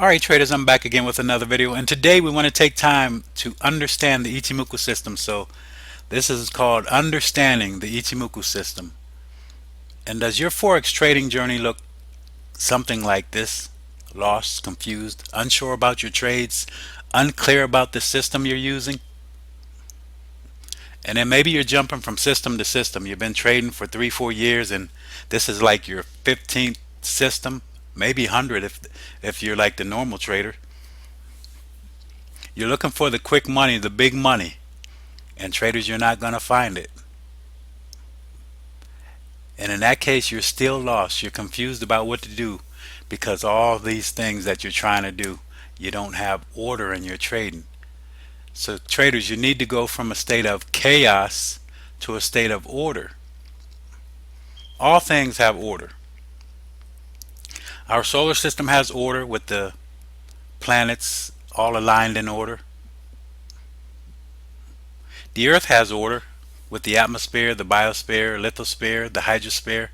Alright traders, I'm back again with another video, and today we want to take time to understand the Ichimoku system. So this is called Understanding the Ichimoku System. And does your Forex trading journey look something like this? Lost, confused, unsure about your trades, unclear about the system you're using? And then maybe you're jumping from system to system. You've been trading for 3-4 years and this is like your 15th system, maybe 100 if you're like the normal trader. You're looking for the quick money, the big money, and traders, you're not going to find it. And in that case, you're still lost. You're confused about what to do because all these things that you're trying to do, you don't have order in your trading. So traders, you need to go from a state of chaos to a state of order. All things have order. Our solar system has order with the planets all aligned in order. The earth has order with the atmosphere, the biosphere, lithosphere, the hydrosphere.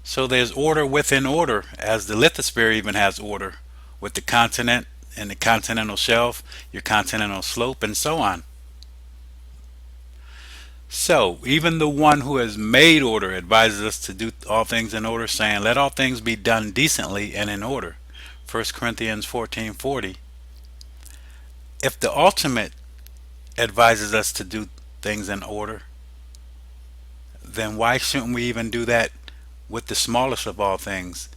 So there's order within order, as the lithosphere even has order with the continent and the continental shelf, your continental slope, and so on. So even the one who has made order advises us to do all things in order, saying, let all things be done decently and in order. 1 Corinthians 14:40. If the ultimate advises us to do things in order, then why shouldn't we even do that with the smallest of all things,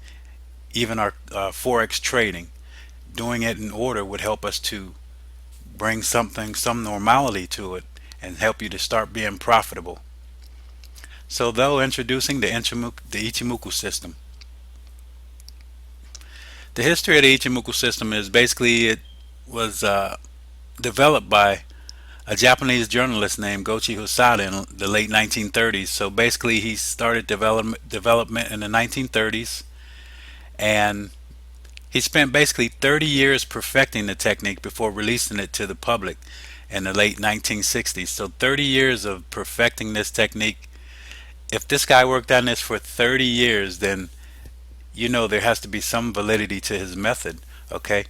even our Forex trading? Doing it in order would help us to bring some normality to it and help you to start being profitable. So though introducing the Ichimoku system. The history of the Ichimoku system is basically it was developed by a Japanese journalist named Goichi Hosada in the late 1930s. So basically he started development in the 1930s, and he spent basically 30 years perfecting the technique before releasing it to the public in the late 1960s. So 30 years of perfecting this technique. If this guy worked on this for 30 years, then you know there has to be some validity to his method. Okay,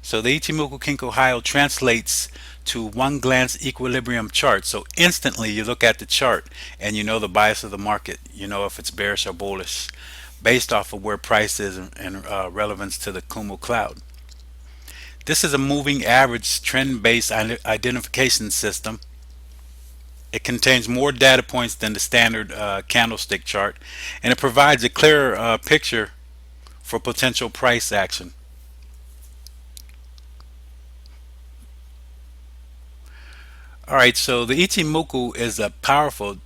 so the Ichimoku Kinko Hyo translates to one glance equilibrium chart. So instantly you look at the chart and you know the bias of the market. You know if it's bearish or bullish based off of where price is in relevance to the Kumo cloud. This is a moving average trend-based identification system. It contains more data points than the standard candlestick chart, and it provides a clearer picture for potential price action. Alright, so the Ichimoku is a powerful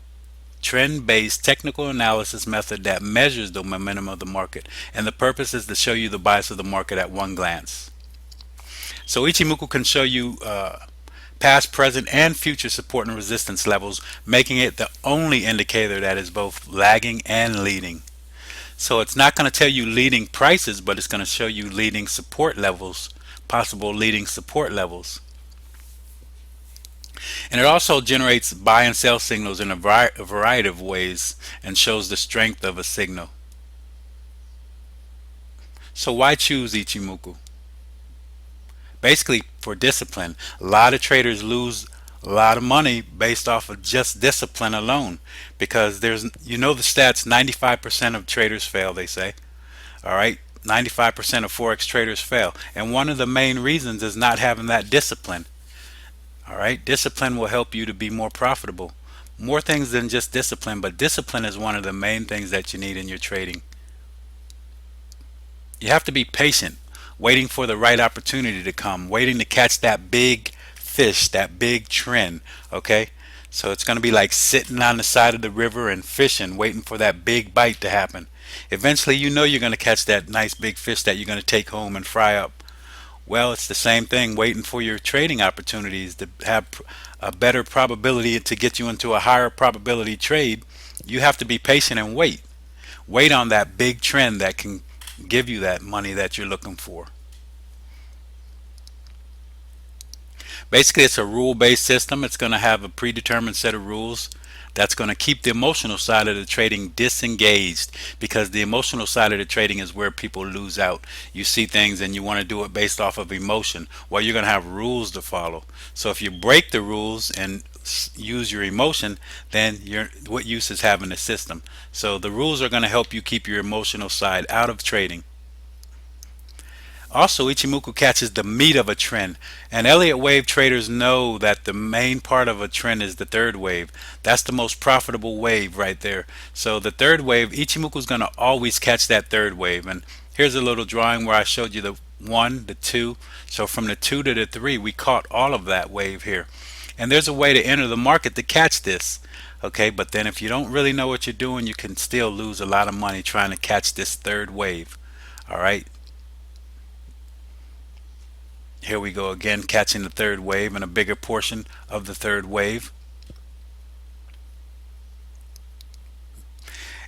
trend-based technical analysis method that measures the momentum of the market, and the purpose is to show you the bias of the market at one glance. So Ichimoku can show you past, present, and future support and resistance levels, making it the only indicator that is both lagging and leading. So it's not going to tell you leading prices, but it's going to show you leading support levels, possible leading support levels. And it also generates buy and sell signals in a variety of ways and shows the strength of a signal. So why choose Ichimoku? Basically for discipline. A lot of traders lose a lot of money based off of just discipline alone, because there's, you know, the stats, 95% of traders fail, they say. All right, 95% of Forex traders fail, and one of the main reasons is not having that discipline. All right, discipline will help you to be more profitable. More things than just discipline, but discipline is one of the main things that you need in your trading. You have to be patient, waiting for the right opportunity to come, waiting to catch that big fish, that big trend. Okay, so it's going to be like sitting on the side of the river and fishing, waiting for that big bite to happen. Eventually you know you're going to catch that nice big fish that you're going to take home and fry up. Well, it's the same thing, waiting for your trading opportunities to have a better probability to get you into a higher probability trade. You have to be patient and wait on that big trend that can give you that money that you're looking for. Basically it's a rule-based system. It's going to have a predetermined set of rules That's going to keep the emotional side of the trading disengaged, because the emotional side of the trading is where people lose out. You see things and you want to do it based off of emotion. Well, you're going to have rules to follow. So if you break the rules and use your emotion, then what use is having the system? So the rules are going to help you keep your emotional side out of trading. Also, Ichimoku catches the meat of a trend, and Elliott wave traders know that the main part of a trend is the third wave. That's the most profitable wave right there. So the third wave, Ichimoku is going to always catch that third wave. And here's a little drawing where I showed you the 1, the 2. So from the 2 to the 3, we caught all of that wave here. And there's a way to enter the market to catch this. Okay, but then if you don't really know what you're doing, you can still lose a lot of money trying to catch this third wave. All right. Here we go again, catching the third wave and a bigger portion of the third wave.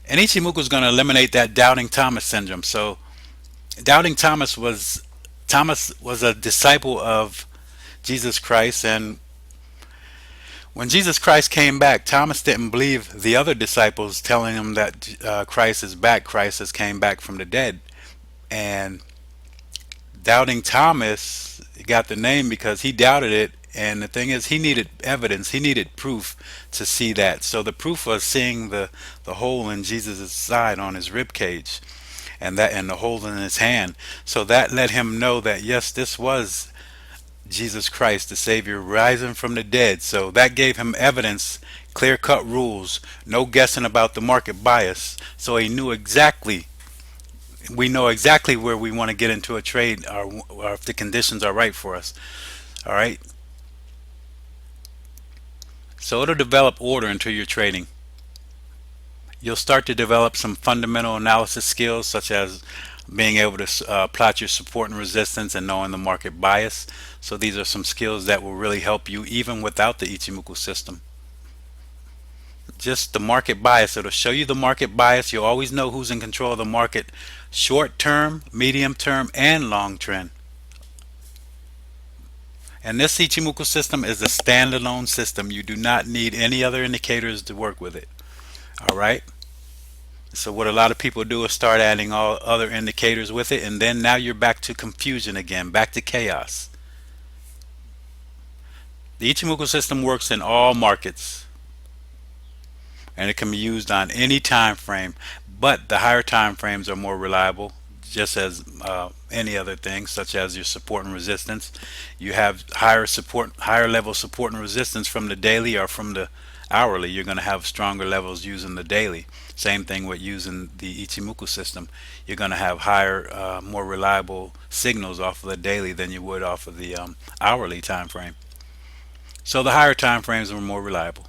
And Ichimoku is going to eliminate that doubting Thomas syndrome. So doubting Thomas was a disciple of Jesus Christ, and when Jesus Christ came back, Thomas didn't believe the other disciples telling him that Christ is back. Christ has came back from the dead. And doubting Thomas got the name because he doubted it. And the thing is, he needed evidence. He needed proof to see that. So the proof was seeing the hole in Jesus' side on his rib cage, and the hole in his hand. So that let him know that yes, this was Jesus Christ, the Savior, rising from the dead. So that gave him evidence, clear-cut rules, no guessing about the market bias. So he knew exactly, we know exactly where we want to get into a trade, or if the conditions are right for us. All right. So it'll develop order into your trading. You'll start to develop some fundamental analysis skills, such as being able to plot your support and resistance and knowing the market bias. So these are some skills that will really help you even without the Ichimoku system. Just the market bias, it'll show you the market bias. You'll always know who's in control of the market, short term, medium term, and long trend. And this Ichimoku system is a standalone system. You do not need any other indicators to work with it. All right. So what a lot of people do is start adding all other indicators with it, and then now you're back to confusion again, back to chaos. The Ichimoku system works in all markets, and it can be used on any time frame, but the higher time frames are more reliable, just as any other thing, such as your support and resistance. You have higher level support and resistance from the daily or from the hourly. You're going to have stronger levels using the daily. Same thing with using the Ichimoku system. You're going to have higher, more reliable signals off of the daily than you would off of the hourly time frame. So the higher time frames are more reliable.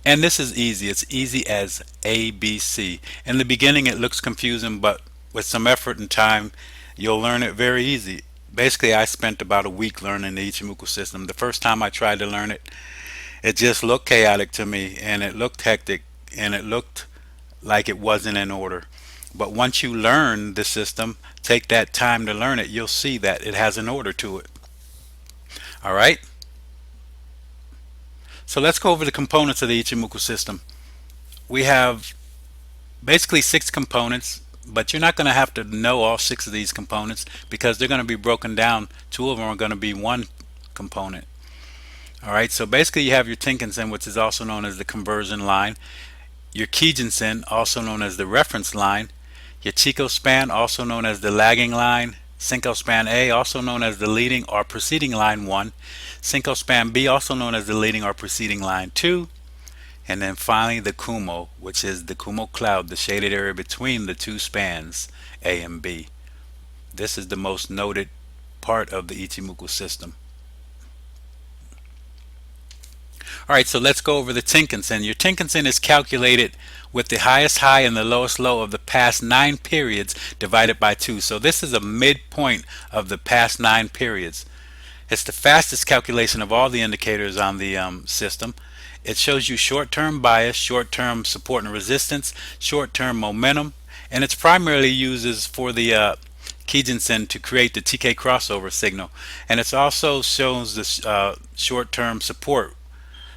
And this is easy. It's easy as ABC. In the beginning it looks confusing, but with some effort and time you'll learn it very easy. Basically, I spent about a week learning the Ichimoku system. The first time I tried to learn it, it just looked chaotic to me, and it looked hectic, and it looked like it wasn't in order. But once you learn the system, take that time to learn it, you'll see that it has an order to it. All right? So let's go over the components of the Ichimoku system. We have basically 6 components, but you're not going to have to know all 6 of these components because they're going to be broken down. 2 of them are going to be one component. All right, so basically you have your TinkinSen, which is also known as the conversion line, your Kijinsen, also known as the reference line, your Chico Span, also known as the lagging line, Chico Span A, also known as the leading or preceding line 1, Chico Span B, also known as the leading or preceding line 2, and then finally the Kumo, which is the Kumo cloud, the shaded area between the 2 spans A and B. This is the most noted part of the Ichimoku system. Alright, so let's go over the TinkinSen. Your TinkinSen is calculated with the highest high and the lowest low of the past 9 periods divided by 2. So this is a midpoint of the past 9 periods. It's the fastest calculation of all the indicators on the system. It shows you short-term bias, short-term support and resistance, short-term momentum, and it's primarily uses for the Kijinsen to create the TK crossover signal. And it also shows the short-term support.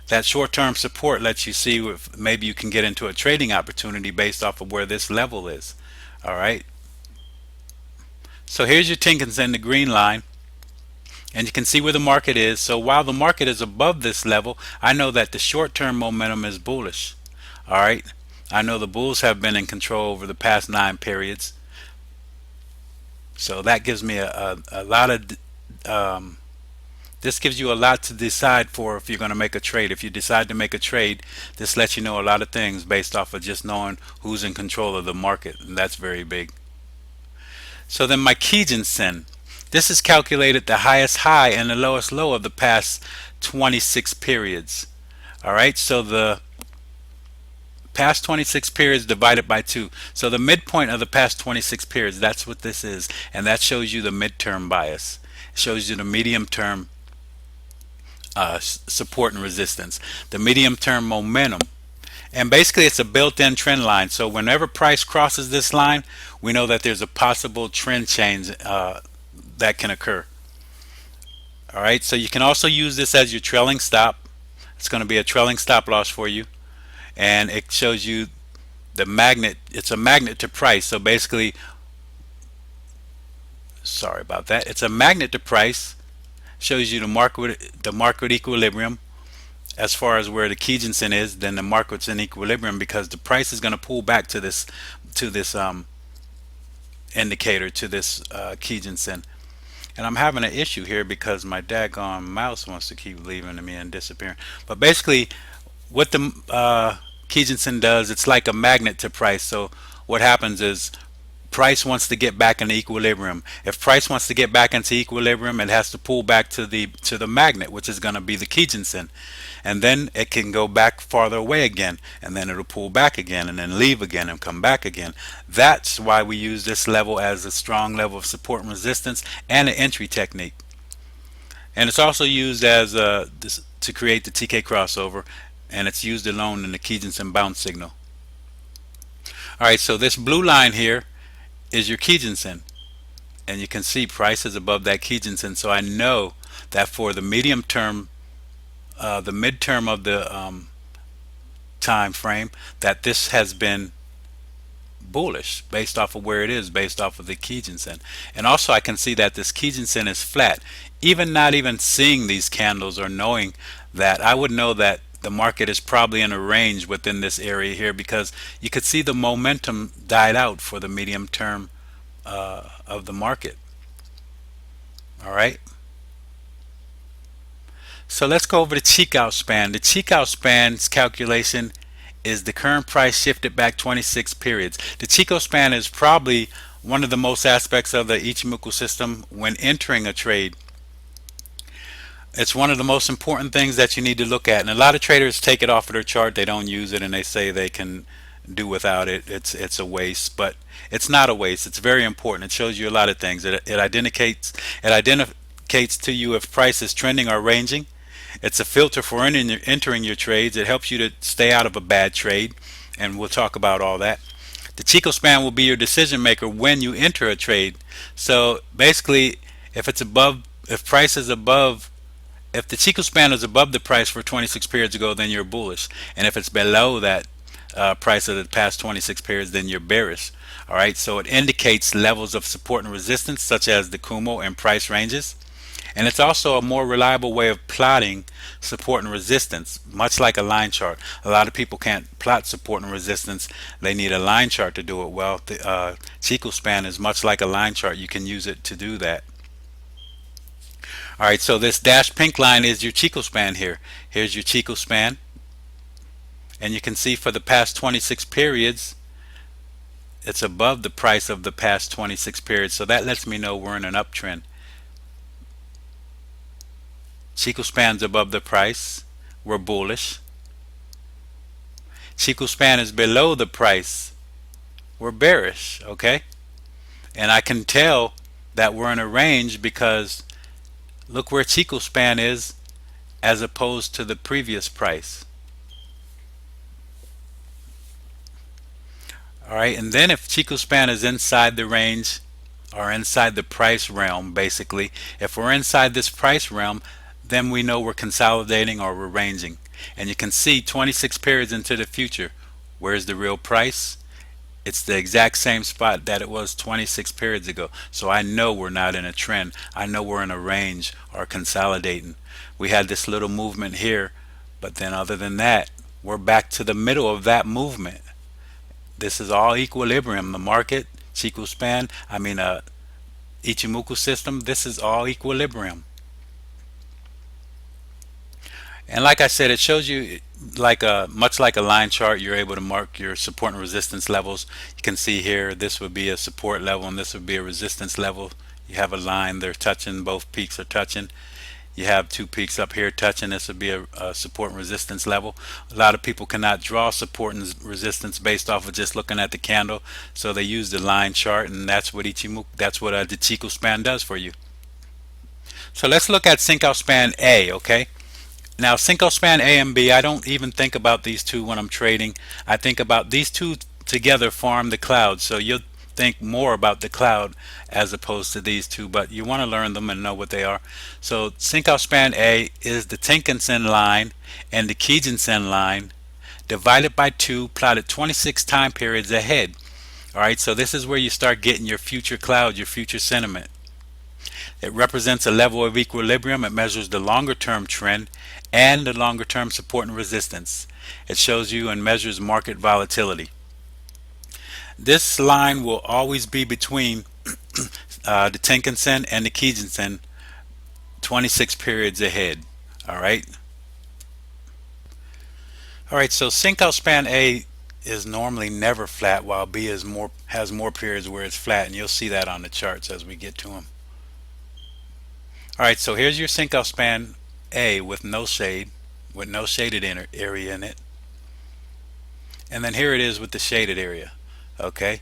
That short-term support lets you see if maybe you can get into a trading opportunity based off of where this level is. All right. So here's your TinkinSen, the green line, and you can see where the market is. So while the market is above this level, I know that the short-term momentum is bullish. All right. I know the bulls have been in control over the past 9 periods. So that gives me a lot of this gives you a lot to decide for if you're going to make a trade. If you decide to make a trade, this lets you know a lot of things based off of just knowing who's in control of the market, and that's very big. So then my Kijinsen, this is calculated the highest high and the lowest low of the past 26 periods. All right, so the past 26 periods divided by 2. So the midpoint of the past 26 periods, that's what this is, and that shows you the midterm bias. It shows you the medium term support and resistance, the medium term momentum. And basically it's a built-in trend line. So whenever price crosses this line, we know that there's a possible trend change that can occur. All right, so you can also use this as your trailing stop. It's going to be a trailing stop loss for you, and it shows you the magnet. It's a magnet to price. So basically, sorry about that, it's a magnet to price. Shows you the market equilibrium as far as where the Kijinsen is. Then the market's in equilibrium because the price is going to pull back to this indicator, to this Kijinsen. And I'm having an issue here because my daggone mouse wants to keep leaving me and disappearing. But basically, what the Kijinsen does, it's like a magnet to price. So what happens is price wants to get back into equilibrium. If price wants to get back into equilibrium, it has to pull back to the magnet, which is going to be the Kijinsen, and then it can go back farther away again, and then it'll pull back again, and then leave again and come back again. That's why we use this level as a strong level of support and resistance and an entry technique. And it's also used as to create the TK crossover, and it's used alone in the Kijinsen bounce signal. All right, so this blue line here is your Kijinsen, and you can see price is above that Kijinsen. So I know that for the medium term, the midterm of the time frame, that this has been bullish based off of where it is, based off of the Kijinsen. And also I can see that this Kijinsen is flat. Even not even seeing these candles or knowing that, I would know that the market is probably in a range within this area here, because you could see the momentum died out for the medium term of the market. All right, so let's go over the Chico Span. The Chico Span's calculation is the current price shifted back 26 periods. The Chico Span is probably one of the most aspects of the Ichimoku system when entering a trade. It's one of the most important things that you need to look at, and a lot of traders take it off of their chart. They don't use it, and they say they can do without it. It's a waste, but it's not a waste. It's very important. It shows you a lot of things. It identificates to you if price is trending or ranging. It's a filter for entering your trades. It helps you to stay out of a bad trade, and we'll talk about all that. The Chico Span will be your decision maker when you enter a trade. So basically, if price is above, if the Chico Span is above the price for 26 periods ago, then you're bullish. And if it's below that price of the past 26 periods, then you're bearish. All right, so it indicates levels of support and resistance, such as the Kumo and price ranges. And it's also a more reliable way of plotting support and resistance, much like a line chart. A lot of people can't plot support and resistance. They need a line chart to do it well. The Chico Span is much like a line chart. You can use it to do that. All right, so this dashed pink line is your Chico Span here. Here's your Chico Span. And you can see for the past 26 periods, it's above the price of the past 26 periods. So that lets me know we're in an uptrend. Chico Span's above the price, we're bullish. Chico Span is below the price, we're bearish, okay? And I can tell that we're in a range because look where Chico Span is as opposed to the previous price. Alright, and then if Chico Span is inside the range or inside the price realm, basically, if we're inside this price realm, then we know we're consolidating or we're ranging. And you can see 26 periods into the future. Where's the real price? It's the exact same spot that it was 26 periods ago. So I know we're not in a trend. I know we're in a range or consolidating. We had this little movement here, but then other than that, we're back to the middle of that movement. This is all equilibrium. The market, Chico Span, Ichimoku system, this is all equilibrium. And like I said, it shows you like a much like a line chart. You're able to mark your support and resistance levels. You can see here this would be a support level and this would be a resistance level. You have a line, they're touching, both peaks are touching. You have two peaks up here touching. This would be a support and resistance level. A lot of people cannot draw support and resistance based off of just looking at the candle, so they use the line chart, and that's what the Chico span does for you. So let's look at Sync Span A. Okay, now, Cinco Span A and B, I don't even think about these two when I'm trading. I think about these two together form the cloud. So you'll think more about the cloud as opposed to these two, but you want to learn them and know what they are. So Cinco Span A is the TinkinSen line and the Kijinsen line divided by 2, plotted 26 time periods ahead. All right, so this is where you start getting your future cloud, your future sentiment. It represents a level of equilibrium. It measures the longer term trend and the longer term support and resistance. It shows you and measures market volatility. This line will always be between the TinkinSen and the Kijinsen 26 periods ahead. Alright. Alright, so Cinco Span A is normally never flat, while B has more periods where it's flat, and you'll see that on the charts as we get to them. Alright, so here's your Cinco Span A with no shade, with no shaded area in it. And then here it is with the shaded area. Okay.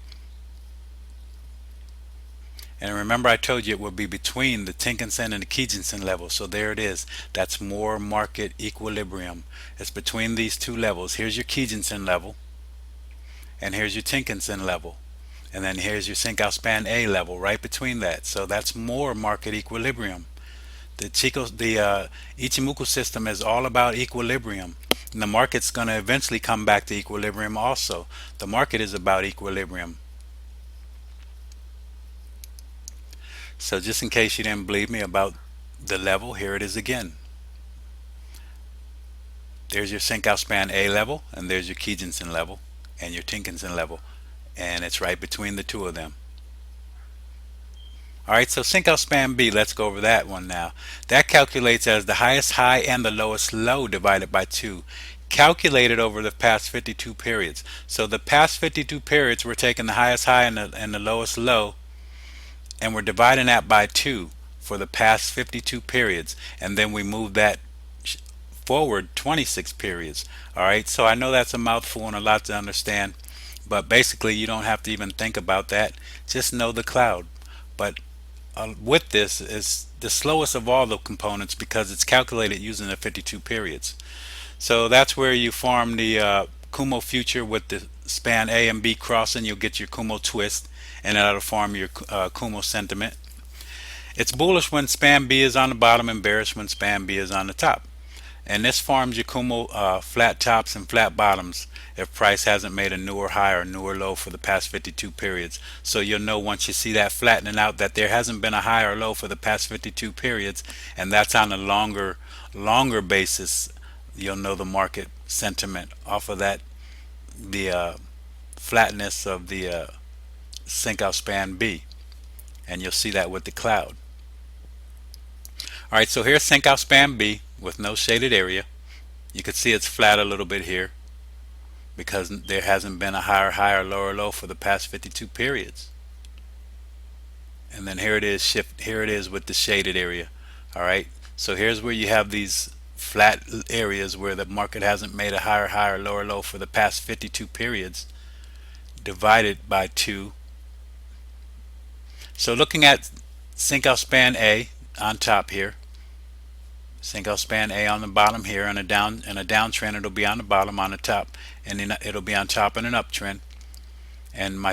And remember, I told you it would be between the TinkinSen and the Kijinsen level. So there it is. That's more market equilibrium. It's between these two levels. Here's your Kijinsen level, and here's your TinkinSen level. And then here's your Cinco Span A level right between that. So that's more market equilibrium. The Ichimoku system is all about equilibrium. And the market's going to eventually come back to equilibrium also. The market is about equilibrium. So just in case you didn't believe me about the level, here it is again. There's your Cinco Span A level, and there's your Kijinsen level, and your TinkinSen level. And it's right between the two of them. Alright, so Cinco Span B, let's go over that one now. That calculates as the highest high and the lowest low divided by 2, calculated over the past 52 periods. So the past 52 periods, we're taking the highest high and the lowest low, and we're dividing that by 2 for the past 52 periods, and then we move that forward 26 periods. Alright, so I know that's a mouthful and a lot to understand, but basically you don't have to even think about that. Just know the cloud. But with this is the slowest of all the components because it's calculated using the 52 periods. So that's where you form the Kumo future with the span A and B crossing. You'll get your Kumo twist, and that'll form your Kumo sentiment. It's bullish when span B is on the bottom and bearish when span B is on the top. And this forms your Kumo flat tops and flat bottoms if price hasn't made a newer high or newer low for the past 52 periods. So you'll know once you see that flattening out that there hasn't been a high or low for the past 52 periods, and that's on a longer basis. You'll know the market sentiment off of that, the flatness of the Cinco Span B, and you'll see that with the cloud. Alright, so here's Cinco Span B with no shaded area. You can see it's flat a little bit here because there hasn't been a higher high or lower low for the past 52 periods. And then here it is with the shaded area. Alright, so here's where you have these flat areas where the market hasn't made a higher high or lower low for the past 52 periods, divided by 2. So looking at Cinco Span A on top here, Cinco Span A on the bottom here, and a downtrend it'll be on the bottom, on the top, and then it'll be on top in an uptrend. And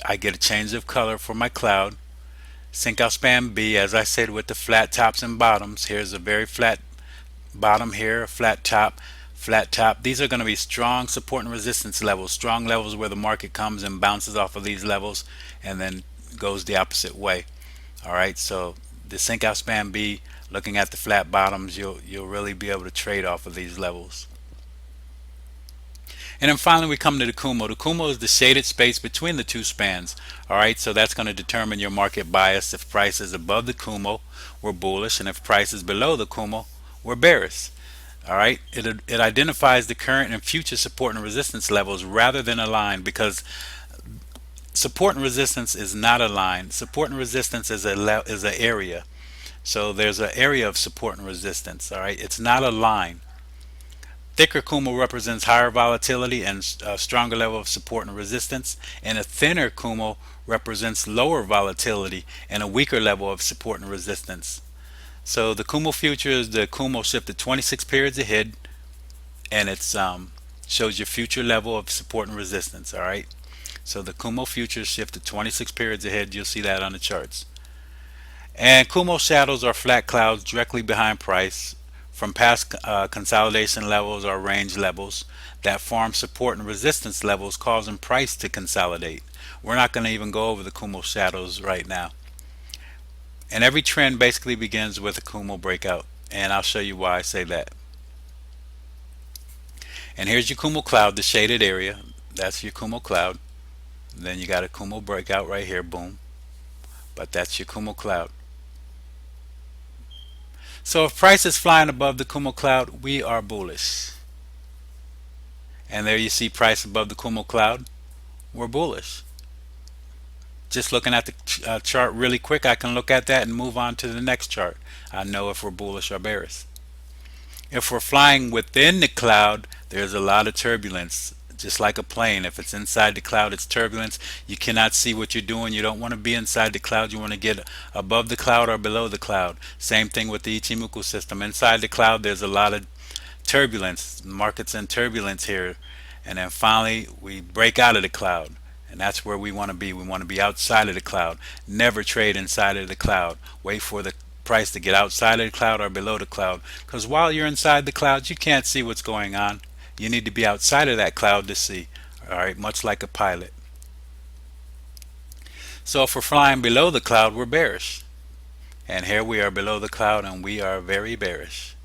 I get a change of color for my cloud. Cinco Span B, as I said, with the flat tops and bottoms. Here's a very flat bottom here, a flat top, flat top. These are going to be strong support and resistance levels, strong levels where the market comes and bounces off of these levels and then goes the opposite way. All right, so the Sync Out Span B, looking at the flat bottoms, you'll really be able to trade off of these levels. And then finally we come to the Kumo. The Kumo is the shaded space between the two spans. All right, so that's going to determine your market bias. If price is above the Kumo, we're bullish, and if price is below the Kumo, we're bearish. All right, it identifies the current and future support and resistance levels rather than a line, because support and resistance is not a line. Support and resistance is an area. So there's an area of support and resistance. All right, it's not a line. Thicker Kumo represents higher volatility and a stronger level of support and resistance, and a thinner Kumo represents lower volatility and a weaker level of support and resistance. So the Kumo future is the Kumo shifted 26 periods ahead, and it's shows your future level of support and resistance. All right. So the Kumo future shifted 26 periods ahead. You'll see that on the charts. And Kumo shadows are flat clouds directly behind price from past consolidation levels or range levels that form support and resistance levels, causing price to consolidate. We're not going to even go over the Kumo shadows right now. And every trend basically begins with a Kumo breakout, and I'll show you why I say that. And here's your Kumo cloud, the shaded area. That's your Kumo cloud. Then you got a Kumo breakout right here, boom. But that's your Kumo cloud. So if price is flying above the Kumo cloud, we are bullish. And there you see price above the Kumo cloud, we're bullish. Just looking at the chart really quick, I can look at that and move on to the next chart. I know if we're bullish or bearish. If we're flying within the cloud, there's a lot of turbulence. Just like a plane, if it's inside the cloud, it's turbulence. You cannot see what you're doing. You don't want to be inside the cloud. You want to get above the cloud or below the cloud. Same thing with the Ichimoku system. Inside the cloud, there's a lot of turbulence. Markets in turbulence here. And then finally, we break out of the cloud. And that's where we want to be. We want to be outside of the cloud. Never trade inside of the cloud. Wait for the price to get outside of the cloud or below the cloud. Because while you're inside the cloud, you can't see what's going on. You need to be outside of that cloud to see. All right, much like a pilot. So if we're flying below the cloud, we're bearish. And here we are below the cloud, and we are very bearish.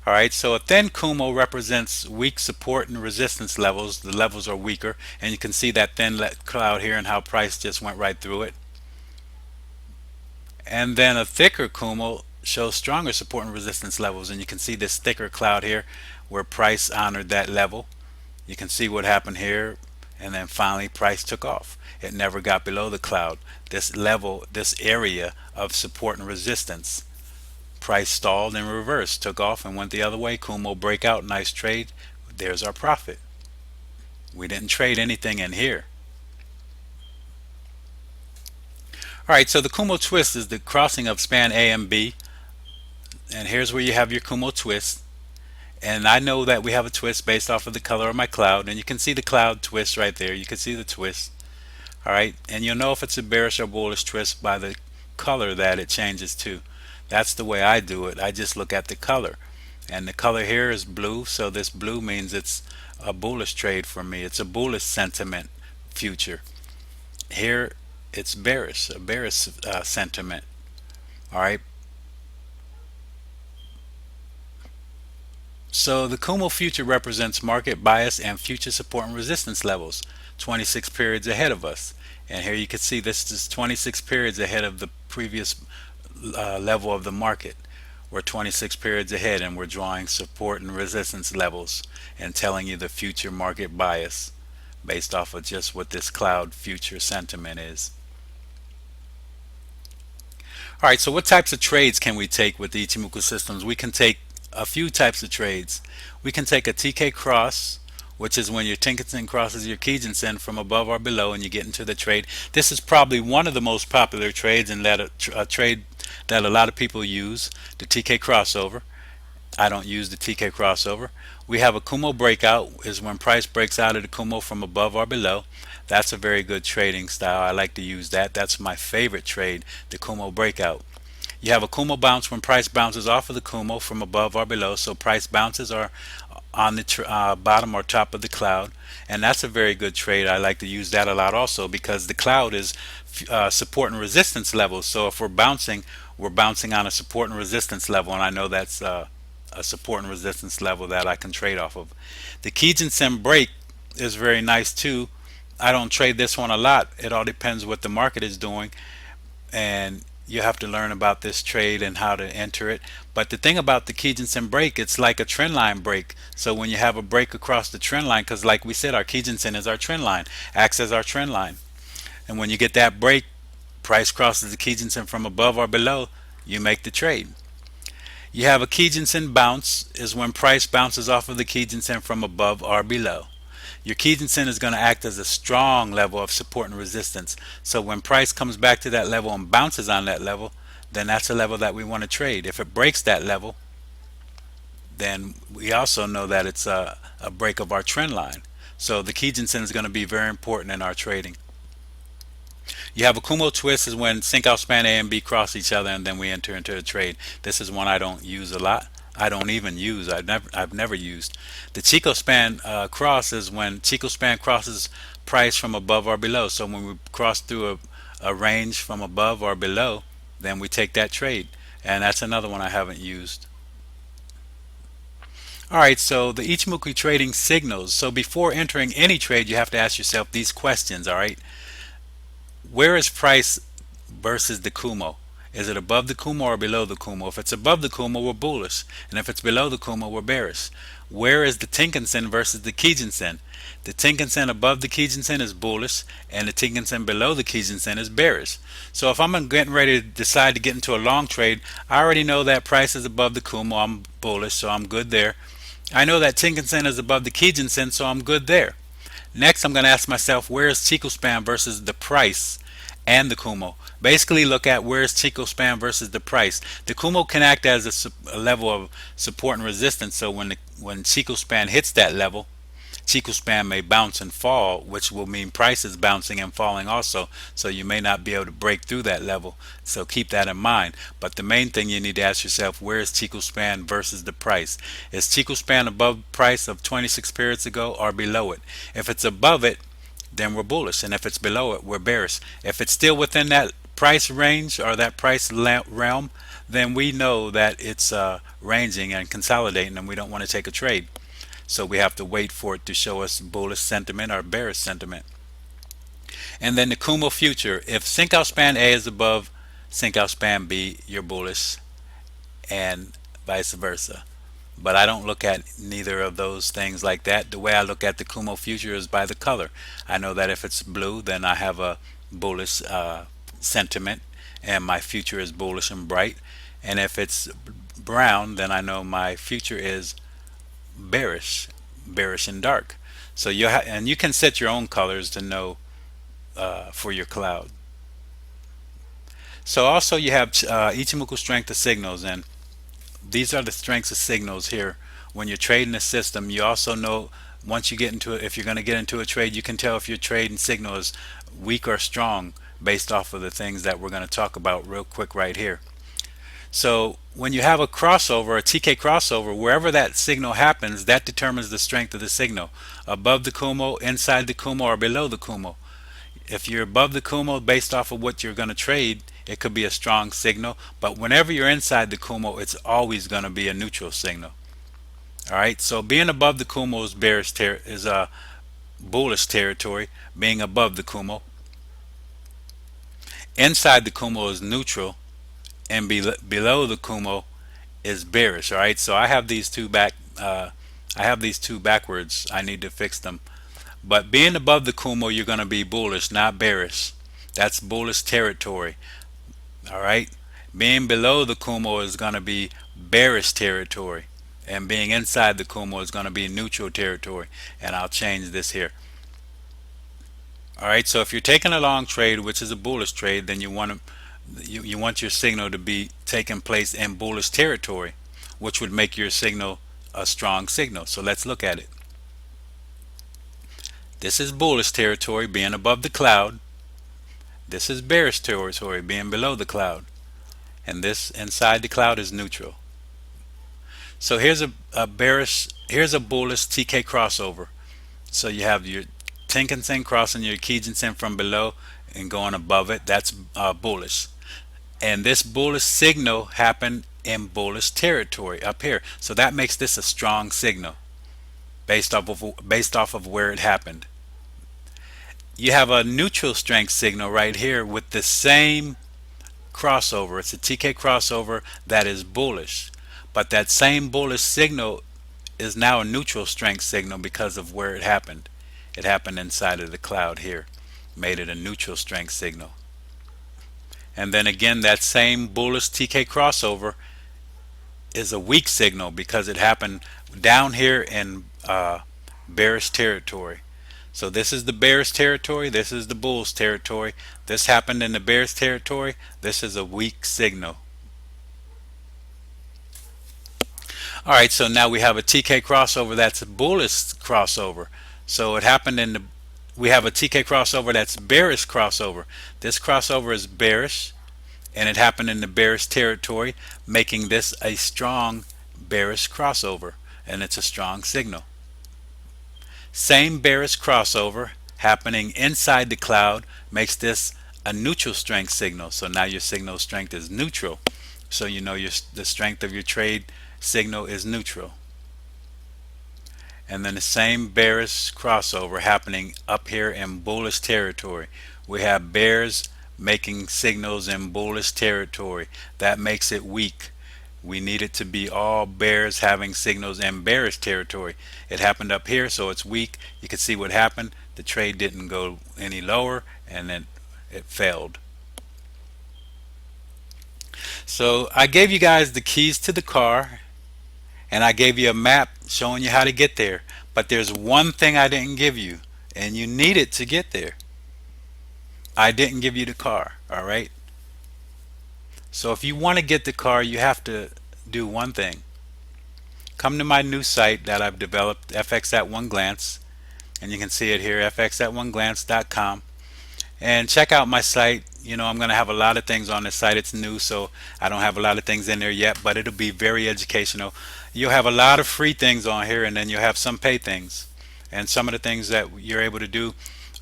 All right, so a thin Kumo represents weak support and resistance levels. The levels are weaker, and you can see that thin cloud here and how price just went right through it. And then a thicker Kumo shows stronger support and resistance levels, and you can see this thicker cloud here where price honored that level. You can see what happened here, and then finally price took off. It never got below the cloud. This level, this area of support and resistance, price stalled and reversed, took off and went the other way. Kumo breakout, nice trade. There's our profit. We didn't trade anything in here. Alright, so the Kumo twist is the crossing of span A and B. And here's where you have your Kumo twist. And I know that we have a twist based off of the color of my cloud. And you can see the cloud twist right there. You can see the twist. Alright, and you'll know if it's a bearish or bullish twist by the color that it changes to. That's the way I do it. I just look at the color. And the color here is blue, so this blue means it's a bullish trade for me. It's a bullish sentiment future. Here it's bearish, a bearish sentiment. Alright. So the Kumo future represents market bias and future support and resistance levels 26 periods ahead of us. And here you can see this is 26 periods ahead of the previous level of the market. We're 26 periods ahead, and we're drawing support and resistance levels and telling you the future market bias based off of just what this cloud future sentiment is. Alright, so what types of trades can we take with the Ichimoku systems? We can take a few types of trades. We can take a TK cross, which is when your TinkinSen crosses your Kijinsen from above or below and you get into the trade. This is probably one of the most popular trades, and that a trade that a lot of people use, the TK crossover. I don't use the TK crossover. We have a Kumo breakout, is when price breaks out of the Kumo from above or below. That's a very good trading style. I like to use that. That's my favorite trade, the Kumo breakout. You have a Kumo bounce when price bounces off of the Kumo from above or below. So price bounces are on the bottom or top of the cloud, and that's a very good trade. I like to use that a lot also because the cloud is support and resistance levels. So if we're bouncing on a support and resistance level, and I know that's a support and resistance level that I can trade off of. The TinkinSen break is very nice too. I don't trade this one a lot. It all depends what the market is doing, and you have to learn about this trade and how to enter it. But the thing about the Kijinsen break, it's like a trend line break. So when you have a break across the trend line, because like we said, our Kijinsen is our trend line, acts as our trend line. And when you get that break, price crosses the Kijinsen from above or below, you make the trade. You have a Kijinsen bounce is when price bounces off of the Kijinsen from above or below. Your Kijinsen is going to act as a strong level of support and resistance. So when price comes back to that level and bounces on that level, then that's a level that we want to trade. If it breaks that level, then we also know that it's a break of our trend line. So the Kijinsen is going to be very important in our trading. You have a Kumo twist is when Chico Span A and B cross each other and then we enter into a trade. This is one I don't use a lot. I don't even use. I've never used. The Chico Span cross is when Chico Span crosses price from above or below. So when we cross through a range from above or below, then we take that trade. And that's another one I haven't used. All right, so the Ichimoku trading signals. So before entering any trade, you have to ask yourself these questions. All right, where is price versus the Kumo? Is it above the Kumo or below the Kumo? If it's above the Kumo, we're bullish, and if it's below the Kumo, we're bearish. Where is the TinkinSen versus the Kijinsen? The TinkinSen above the Kijinsen is bullish, and the TinkinSen below the Kijinsen is bearish. So if I'm getting ready to decide to get into a long trade, I already know that price is above the Kumo. I'm bullish, so I'm good there. I know that TinkinSen is above the Kijinsen, so I'm good there. Next, I'm going to ask myself, where is Chico Span versus the price and the Kumo? Basically, look at where is Chico Span versus the price. The Kumo can act as a level of support and resistance. So when Chico Span hits that level, Chico Span may bounce and fall, which will mean price is bouncing and falling also. So you may not be able to break through that level. So keep that in mind. But the main thing you need to ask yourself, where is Chico Span versus the price? Is Chico Span above price of 26 periods ago or below it? If it's above it, then we're bullish, and if it's below it, we're bearish. If it's still within that price range or that price realm, then we know that it's ranging and consolidating, and we don't want to take a trade. So we have to wait for it to show us bullish sentiment or bearish sentiment. And then the Kumo future. If Chico Span A is above Chico Span B, you're bullish, and vice versa. But I don't look at neither of those things like that. The way I look at the Kumo future is by the color. I know that if it's blue, then I have a bullish sentiment, and my future is bullish and bright. And if it's brown, then I know my future is bearish, bearish and dark. So and you can set your own colors to know for your cloud. So also you have Ichimoku strength of signals, and these are the strengths of signals here. When you're trading a system, you also know once you get into it, if you're going to get into a trade, you can tell if your trading signal is weak or strong based off of the things that we're going to talk about real quick right here. So when you have a crossover, a TK crossover, wherever that signal happens, that determines the strength of the signal. Above the Kumo, inside the Kumo, or below the Kumo. If you're above the Kumo based off of what you're going to trade, it could be a strong signal. But whenever you're inside the Kumo, it's always going to be a neutral signal. All right. So being above the Kumo is is a bullish territory. Being above the Kumo, inside the Kumo is neutral, and below the Kumo is bearish. All right. So I have these two backwards. I need to fix them. But being above the Kumo, you're going to be bullish, not bearish. That's bullish territory. All right. Being below the Kumo is going to be bearish territory, and being inside the Kumo is going to be neutral territory. And I'll change this here. All right. So if you're taking a long trade, which is a bullish trade, then you want your signal to be taking place in bullish territory, which would make your signal a strong signal. So let's look at it. This is bullish territory, being above the cloud. This is bearish territory, being below the cloud. and this inside the cloud is neutral. So here's a bearish, here's a bullish TK crossover. So you have your TinkinSen crossing your Kijinsen from below and going above it. That's bullish. And this bullish signal happened in bullish territory up here. So that makes this a strong signal based off of where it happened. You have a neutral strength signal right here with the same crossover. It's a TK crossover that is bullish. But that same bullish signal is now a neutral strength signal because of where it happened. It happened inside of the cloud here, made it a neutral strength signal. And then again, that same bullish TK crossover is a weak signal because it happened down here in bearish territory. So this is the bearish territory, this is the bull's territory. This happened in the bearish territory. This is a weak signal. All right, so now we have a TK crossover that's a bullish crossover. So it happened in the, we have a TK crossover that's bearish crossover. This crossover is bearish and it happened in the bearish territory, making this a strong bearish crossover, and it's a strong signal. Same bearish crossover happening inside the cloud makes this a neutral strength signal. So now your signal strength is neutral. So you know the strength of your trade signal is neutral. And then the same bearish crossover happening up here in bullish territory. We have bears making signals in bullish territory. That makes it weak. We need it to be all bears having signals in bearish territory. It happened up here, so it's weak. You can see what happened. The trade didn't go any lower, and then it failed. So I gave you guys the keys to the car, and I gave you a map showing you how to get there. But there's one thing I didn't give you, and you need it to get there. I didn't give you the car, all right? So if you want to get the car, you have to do one thing. Come to my new site that I've developed, FX at One Glance, and you can see it here, fxatOneglance.com. And check out my site. You know, I'm going to have a lot of things on this site. It's new, so I don't have a lot of things in there yet, but it'll be very educational. You'll have a lot of free things on here, and then you'll have some pay things. And some of the things that you're able to do,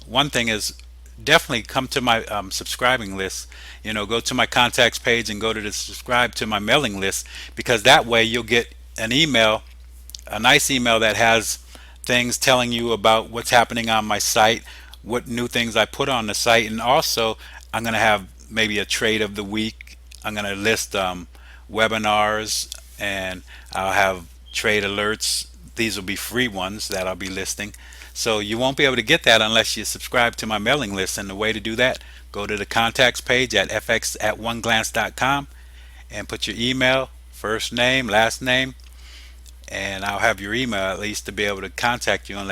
one thing is definitely come to my subscribing list. You know, go to my contacts page and go to the subscribe to my mailing list, because that way you'll get an email, a nice email that has things telling you about what's happening on my site, what new things I put on the site, and also I'm going to have maybe a trade of the week. I'm going to list webinars, and I'll have trade alerts. These will be free ones that I'll be listing. So you won't be able to get that unless you subscribe to my mailing list. And the way to do that, go to the contacts page at fxatOneglance.com and put your email, first name, last name, and I'll have your email at least to be able to contact you and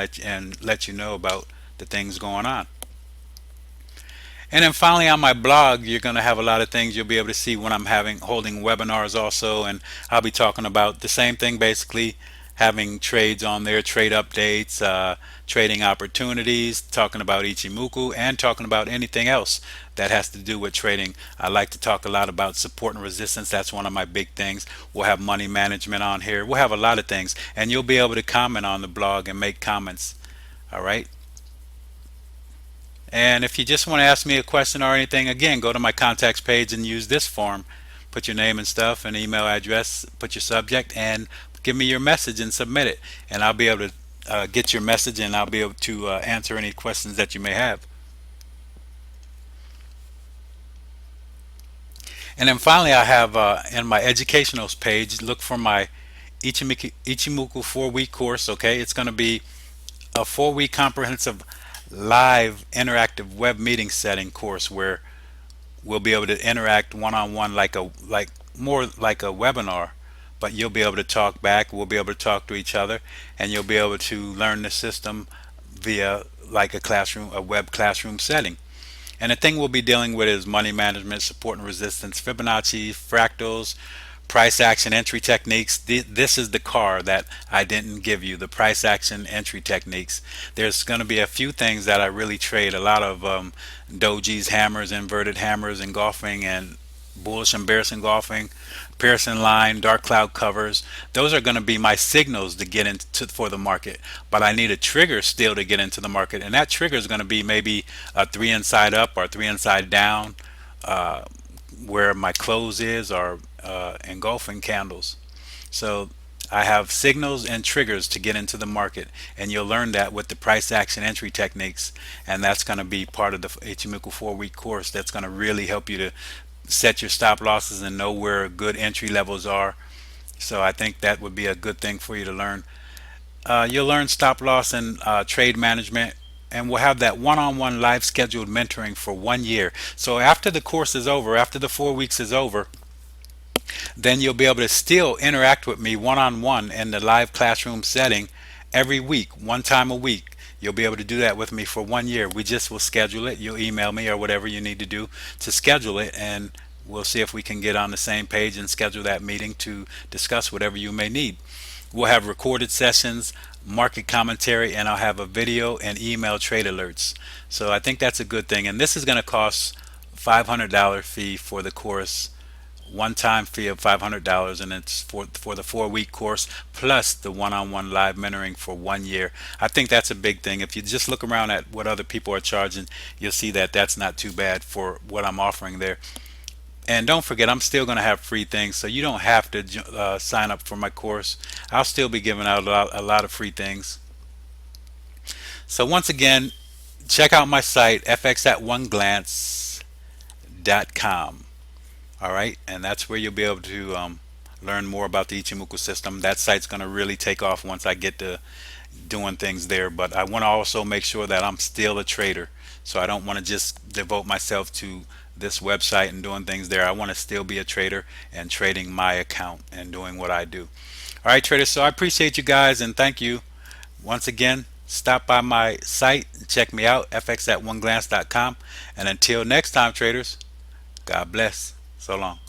let you know about the things going on. And then finally, on my blog, you're going to have a lot of things you'll be able to see when I'm holding webinars also, and I'll be talking about the same thing, basically having trades on there, trade updates, trading opportunities, talking about Ichimoku, and talking about anything else that has to do with trading. I like to talk a lot about support and resistance. That's one of my big things. We'll have money management on here. We'll have a lot of things, and you'll be able to comment on the blog and make comments. All right. And if you just want to ask me a question or anything, again, go to my contacts page and use this form. Put your name and stuff and email address, put your subject, and give me your message and submit it. And I'll be able to get your message, and I'll be able to answer any questions that you may have. And then finally, I have in my educationals page, look for my Ichimoku 4-week course. Okay, it's going to be a 4-week comprehensive live interactive web meeting setting course where we'll be able to interact one-on-one like more like a webinar, but you'll be able to talk back, we'll be able to talk to each other, and you'll be able to learn the system via like a web classroom setting. And the thing we'll be dealing with is money management, support and resistance, Fibonacci, fractals, price action entry techniques. This is the car that I didn't give you, the price action entry techniques. There's going to be a few things that I really trade, a lot of dojis, hammers, inverted hammers, engulfing, and bullish and bearish engulfing, Pearson line, dark cloud covers. Those are going to be my signals to get into for the market. But I need a trigger still to get into the market, and that trigger is going to be maybe a three inside up or three inside down, uh, where my close is, or engulfing candles. So I have signals and triggers to get into the market, and you'll learn that with the price action entry techniques, and that's going to be part of the Ichimoku 4-week course. That's going to really help you to set your stop losses and know where good entry levels are. So I think that would be a good thing for you to learn. You'll learn stop loss and trade management, and we'll have that one-on-one live scheduled mentoring for 1 year. So after the course is over, after the 4 weeks is over, then you'll be able to still interact with me one-on-one in the live classroom setting every week, one time a week. You'll be able to do that with me for 1 year. We just will schedule it. You'll email me or whatever you need to do to schedule it, and we'll see if we can get on the same page and schedule that meeting to discuss whatever you may need. We'll have recorded sessions, market commentary, and I'll have a video and email trade alerts. So I think that's a good thing. And this is going to cost $500 fee for the course, one-time fee of $500, and it's for the 4-week course plus the one-on-one live mentoring for 1 year. I think that's a big thing. If you just look around at what other people are charging, you'll see that that's not too bad for what I'm offering there. And don't forget, I'm still going to have free things, so you don't have to sign up for my course. I'll still be giving out a lot of free things. So once again, check out my site, fxatOneGlance.com. All right, and that's where you'll be able to learn more about the Ichimoku system. That site's going to really take off once I get to doing things there. But I want to also make sure that I'm still a trader, so I don't want to just devote myself to this website and doing things there. I want to still be a trader and trading my account and doing what I do. All right, traders. So I appreciate you guys, and thank you once again. Stop by my site and check me out, fxatOneGlance.com. And until next time, traders, God bless. So long.